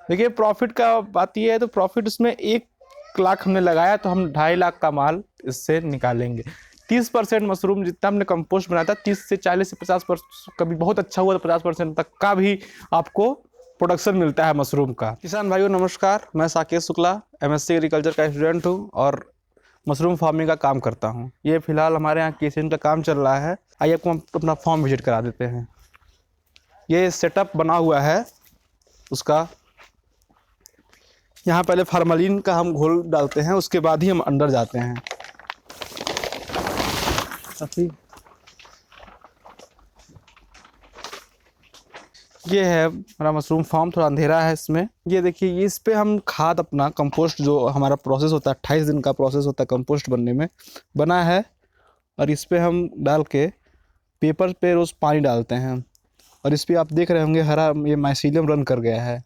देखिए प्रॉफिट का बात ये है, तो प्रॉफिट उसमें 1 लाख हमने लगाया तो हम 2.5 लाख का माल इससे निकालेंगे। 30% मशरूम जितना हमने कंपोस्ट बनाया था, 30 से 40 से 50%, कभी बहुत अच्छा हुआ तो 50% तक का भी आपको प्रोडक्शन मिलता है मशरूम का। किसान भाइयों नमस्कार, मैं साकेत शुक्ला MSc एग्रीकल्चर का स्टूडेंट हूँ और मशरूम फार्मिंग का काम करता हूँ। ये फिलहाल हमारे यहाँ केसिन का काम चल रहा है। आइए आपको हम अपना फार्म विजिट करा देते हैं। ये सेटअप बना हुआ है उसका। यहाँ पहले फार्मलिन का हम घोल डालते हैं, उसके बाद ही हम अंदर जाते हैं। ये है हमारा मशरूम फार्म, थोड़ा अंधेरा है इसमें। ये देखिए, इस पे हम खाद अपना कंपोस्ट, जो हमारा प्रोसेस होता है 28 दिन का प्रोसेस होता है कंपोस्ट बनने में, बना है। और इस पे हम डाल के पेपर पे रोज़ पानी डालते हैं। और इस पे आप देख रहे होंगे हरा ये माइसीलियम रन कर गया है।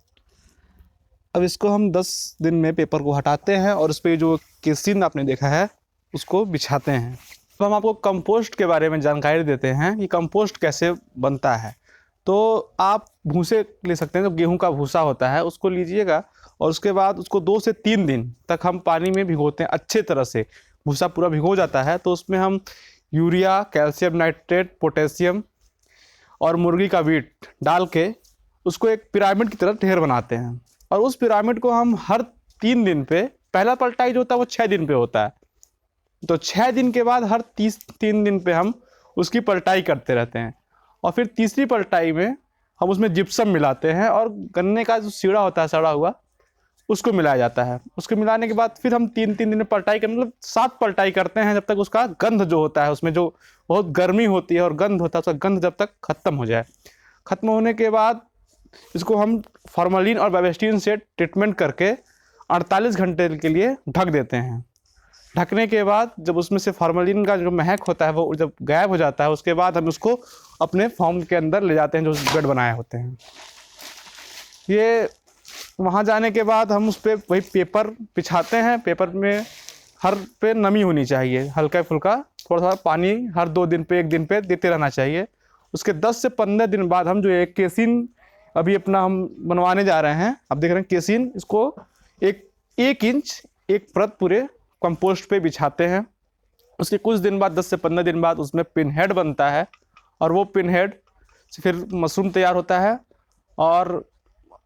अब इसको हम 10 दिन में पेपर को हटाते हैं और उस पर जो केसिन आपने देखा है उसको बिछाते हैं। तो हम आपको कंपोस्ट के बारे में जानकारी देते हैं कि कंपोस्ट कैसे बनता है। तो आप भूसे ले सकते हैं, जो गेहूं का भूसा होता है उसको लीजिएगा और उसके बाद उसको 2 से 3 दिन तक हम पानी में भिगोते हैं अच्छे तरह से। भूसा पूरा भिगो जाता है तो उसमें हम यूरिया, कैल्शियम नाइट्रेट, पोटेशियम और मुर्गी का वीट डाल के उसको एक पिरामिड की तरह ढेर बनाते हैं। और उस पिरामिड को हम हर 3 दिन पे, पहला पलटाई जो होता है वो 6 दिन पे होता है, तो 6 दिन के बाद हर 3 दिन पे हम उसकी पलटाई करते रहते हैं। और फिर तीसरी पलटाई में हम उसमें जिप्सम मिलाते हैं और गन्ने का जो सीड़ा होता है सड़ा हुआ उसको मिलाया जाता है। उसको मिलाने के बाद फिर हम 3 दिन में पलटाई कर, मतलब 7 पलटाई करते हैं, जब तक उसका गंध जो होता है, उसमें जो बहुत गर्मी होती है और गंध होता है, उसका गंध जब तक खत्म हो जाए। खत्म होने के बाद इसको हम फॉर्मलिन और बेबिस्टिन से ट्रीटमेंट करके 48 घंटे के लिए ढक देते हैं। ढकने के बाद जब उसमें से फॉर्मलिन का जो महक होता है वो जब गायब हो जाता है, उसके बाद हम उसको अपने फार्म के अंदर ले जाते हैं, जो बेड बनाए होते हैं। ये वहाँ जाने के बाद हम उस पर वही पेपर बिछाते हैं। पेपर में हर पे नमी होनी चाहिए, हल्का फुल्का थोड़ा थोड़ा पानी हर 2 दिन पे 1 दिन पे देते रहना चाहिए। उसके 10 से 15 दिन बाद हम जो एक केसिन अभी अपना हम बनवाने जा रहे हैं, आप देख रहे हैं केसिन, इसको 1 इंच एक परत पूरे कंपोस्ट पे बिछाते हैं। उसके कुछ दिन बाद 10 से 15 दिन बाद उसमें पिन हेड बनता है और वो पिन हेड से फिर मशरूम तैयार होता है और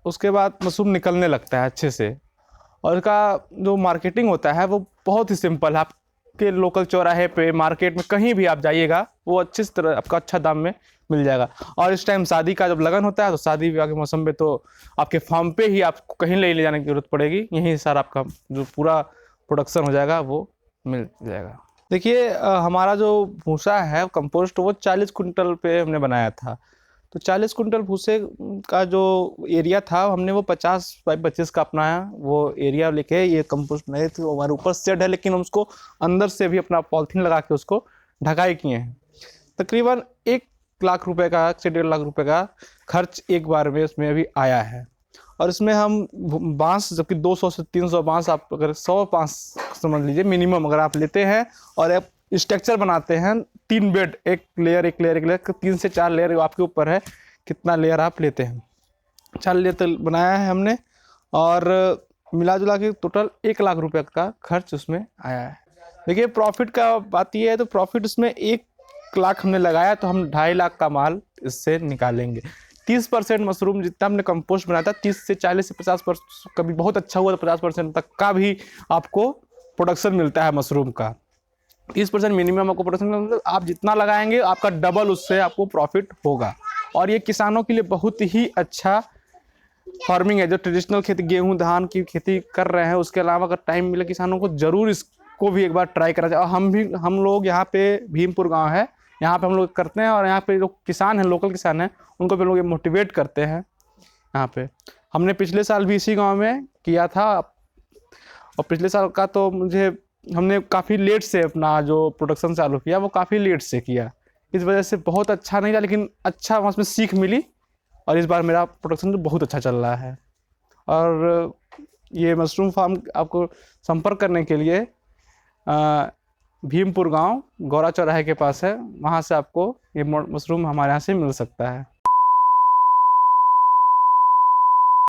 उसके बाद मशरूम निकलने लगता है अच्छे से। और इसका जो मार्केटिंग होता है वो बहुत ही सिंपल है। आपके लोकल चौराहे पे, मार्केट में, कहीं भी आप जाइएगा वो अच्छी तरह आपका अच्छा दाम में मिल जाएगा। और इस टाइम शादी का जब लगन होता है तो शादी विवाह के मौसम में तो आपके फार्म पे ही आपको कहीं ले जाने की जरूरत पड़ेगी, यहीं सारा आपका जो पूरा प्रोडक्शन हो जाएगा वो मिल जाएगा। देखिए हमारा जो भूसा है कंपोस्ट वो 40 कुंटल पे हमने बनाया था। तो 40 कुंटल भूसे का जो एरिया था हमने वो 50 बाई 25 का अपनाया, वो एरिया लेके ये कंपोस्ट नहीं थी। हमारे ऊपर शेड है लेकिन हम उसको अंदर से भी अपना पॉलिथीन लगा के उसको ढकाई किए हैं। तकरीबन 1 लाख रुपए का से 1.5 लाख रुपए का खर्च एक बार में उसमें अभी आया है। और इसमें हम बांस, जबकि 200 से 300 बांस, आप अगर 100 बांस समझ लीजिए मिनिमम अगर आप लेते हैं और आप स्ट्रक्चर बनाते हैं 3 बेड, एक लेयर 3 से 4 लेयर, आपके ऊपर है कितना लेयर आप लेते हैं। 4 लेयर तक बनाया है हमने और मिला जुला के टोटल 1 लाख रुपए का खर्च उसमें आया है। देखिए प्रॉफिट का बात ये है, तो प्रॉफिट उसमें 1 लाख हमने लगाया तो हम 2.5 लाख का माल इससे निकालेंगे। 30% मशरूम जितना हमने कंपोस्ट बनाया था, 30 से 40 से 50%, कभी बहुत अच्छा हुआ तो 50% तक का भी आपको प्रोडक्शन मिलता है मशरूम का। 30% मिनिमम आपको प्रोडक्शन, मतलब आप जितना लगाएंगे आपका डबल उससे आपको प्रॉफिट होगा। और ये किसानों के लिए बहुत ही अच्छा फार्मिंग है। जो ट्रेडिशनल खेती, गेहूं धान की खेती कर रहे हैं, उसके अलावा अगर टाइम मिले किसानों को जरूर इसको भी एक बार ट्राई करना चाहिए। और हम लोग यहाँ पे भीमपुर गाँव है, यहाँ पे हम लोग करते हैं और यहाँ पे जो किसान हैं, लोकल किसान हैं, उनको भी लोग मोटिवेट करते हैं। यहाँ पे हमने पिछले साल भी इसी गांव में किया था और पिछले साल का तो हमने काफ़ी लेट से अपना जो प्रोडक्शन चालू किया वो काफ़ी लेट से किया, इस वजह से बहुत अच्छा नहीं था, लेकिन अच्छा उसमें सीख मिली और इस बार मेरा प्रोडक्शन तो बहुत अच्छा चल रहा है। और ये मशरूम फार्म आपको संपर्क करने के लिए भीमपुर गांव गौरा चौराहे के पास है, वहाँ से आपको ये मशरूम हमारे यहाँ से मिल सकता है।